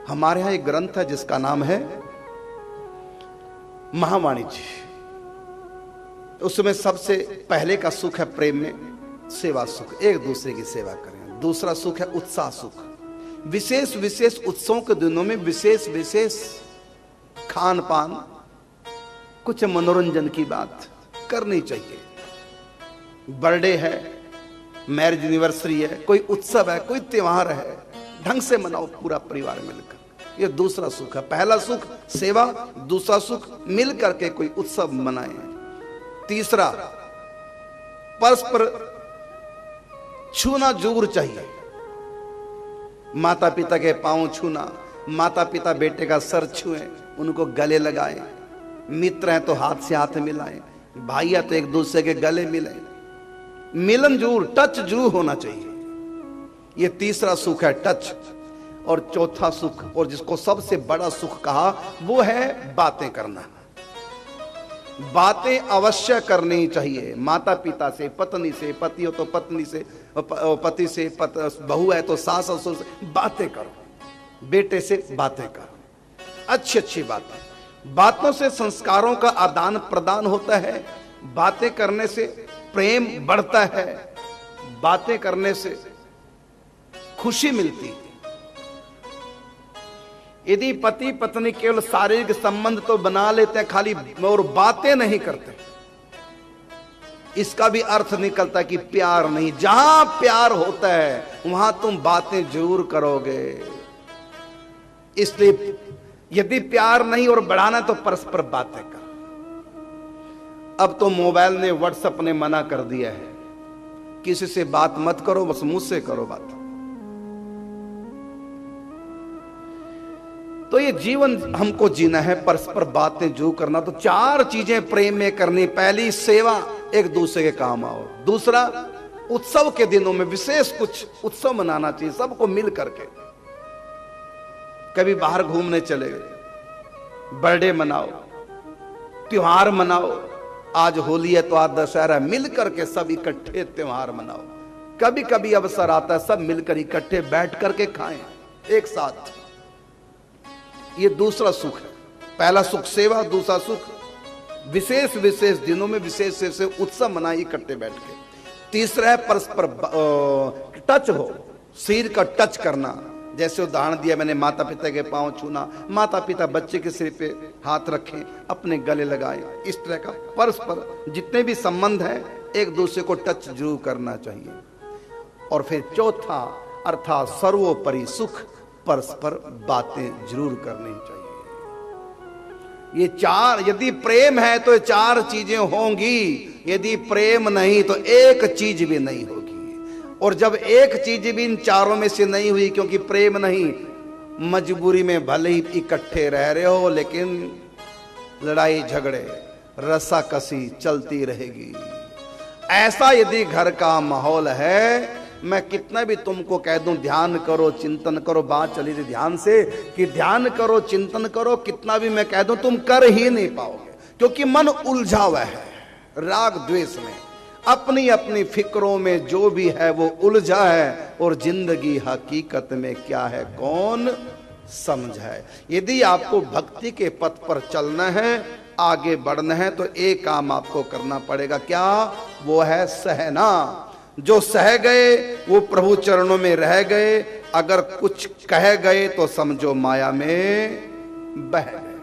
हमारे यहां एक ग्रंथ है जिसका नाम है महावाणिज्य। उसमें सबसे पहले का सुख है प्रेम में सेवा सुख, एक दूसरे की सेवा करें। दूसरा सुख है उत्साह सुख, विशेष विशेष उत्सवों के दिनों में विशेष विशेष खान पान, कुछ मनोरंजन की बात करनी चाहिए। बर्थडे है, मैरिज एनिवर्सरी है, कोई उत्सव है, कोई त्योहार है, ढंग से मनाओ पूरा परिवार मिलकर। ये दूसरा सुख है। पहला सुख सेवा, दूसरा सुख मिल करके कोई उत्सव मनाएं। तीसरा परस्पर छूना जरूर चाहिए। माता पिता के पांव छूना, माता पिता बेटे का सर छुएं, उनको गले लगाएं। मित्र हैं तो हाथ से हाथ मिलाएं, भाई है तो एक दूसरे के गले मिलाएं। मिलन जरूर, टच जरूर होना चाहिए। ये तीसरा सुख है टच। और चौथा सुख, और जिसको सबसे बड़ा सुख कहा, वो है बातें करना। बातें अवश्य करनी चाहिए। माता पिता से, पत्नी से, पति हो तो पत्नी से, पति से, बहू है तो सास ससुर से बातें करो। बेटे से बातें करो, अच्छी अच्छी बातें। बातों से संस्कारों का आदान प्रदान होता है। बातें करने से प्रेम बढ़ता है। बातें करने से खुशी मिलती है। यदि पति पत्नी केवल शारीरिक संबंध तो बना लेते हैं खाली और बातें नहीं करते, इसका भी अर्थ निकलता है कि प्यार नहीं। जहां प्यार होता है वहां तुम बातें जरूर करोगे। इसलिए यदि प्यार नहीं और बढ़ाना तो परस्पर बातें कर। अब तो मोबाइल ने, व्हाट्सएप ने मना कर दिया है, किसी से बात मत करो, बस मुझसे करो बात। तो ये जीवन हमको जीना है, परस्पर बातें जो करना। तो चार चीजें प्रेम में करनी। पहली सेवा, एक दूसरे के काम आओ। दूसरा उत्सव के दिनों में विशेष कुछ उत्सव मनाना चाहिए, सबको मिल करके। कभी बाहर घूमने चले गए, बर्थडे मनाओ, त्योहार मनाओ। आज होली है तो आज दशहरा, मिल करके सब इकट्ठे त्योहार मनाओ। कभी कभी अवसर आता है सब मिलकर इकट्ठे बैठ करके खाएं एक साथ। ये दूसरा सुख है। पहला सुख सेवा, दूसरा सुख विशेष विशेष दिनों में विशेष विशेष उत्सव मनाए इकट्ठे बैठ के। तीसरा है परस्पर टच हो, सिर का टच करना। जैसे उदाहरण दिया मैंने, माता पिता के पांव छूना, माता पिता बच्चे के सिर पे हाथ रखें, अपने गले लगाएं। इस तरह का परस्पर जितने भी संबंध हैं एक दूसरे को टच जरूर करना चाहिए। और फिर चौथा अर्थात सर्वोपरि सुख, परस्पर बातें जरूर करनी चाहिए। ये चार, यदि प्रेम है तो ये चार चीजें होंगी। यदि प्रेम नहीं तो एक चीज भी नहीं होगी। और जब एक चीज भी इन चारों में से नहीं हुई, क्योंकि प्रेम नहीं, मजबूरी में भले ही इकट्ठे रह रहे हो लेकिन लड़ाई झगड़े, रस्साकसी चलती रहेगी। ऐसा यदि घर का माहौल है, मैं कितना भी तुमको कह दूं ध्यान करो, चिंतन करो, बात चली थी ध्यान से कि ध्यान करो, चिंतन करो, कितना भी मैं कह दूं तुम कर ही नहीं पाओगे। क्योंकि मन उलझा हुआ है राग द्वेष में, अपनी अपनी फिक्रों में जो भी है वो उलझा है। और जिंदगी हकीकत में क्या है कौन समझाए। यदि आपको भक्ति के पथ पर चलना है, आगे बढ़ना है, तो एक काम आपको करना पड़ेगा। क्या? वो है सहना। जो सह गए वो प्रभु चरणों में रह गए। अगर कुछ कह गए तो समझो माया में बह गए।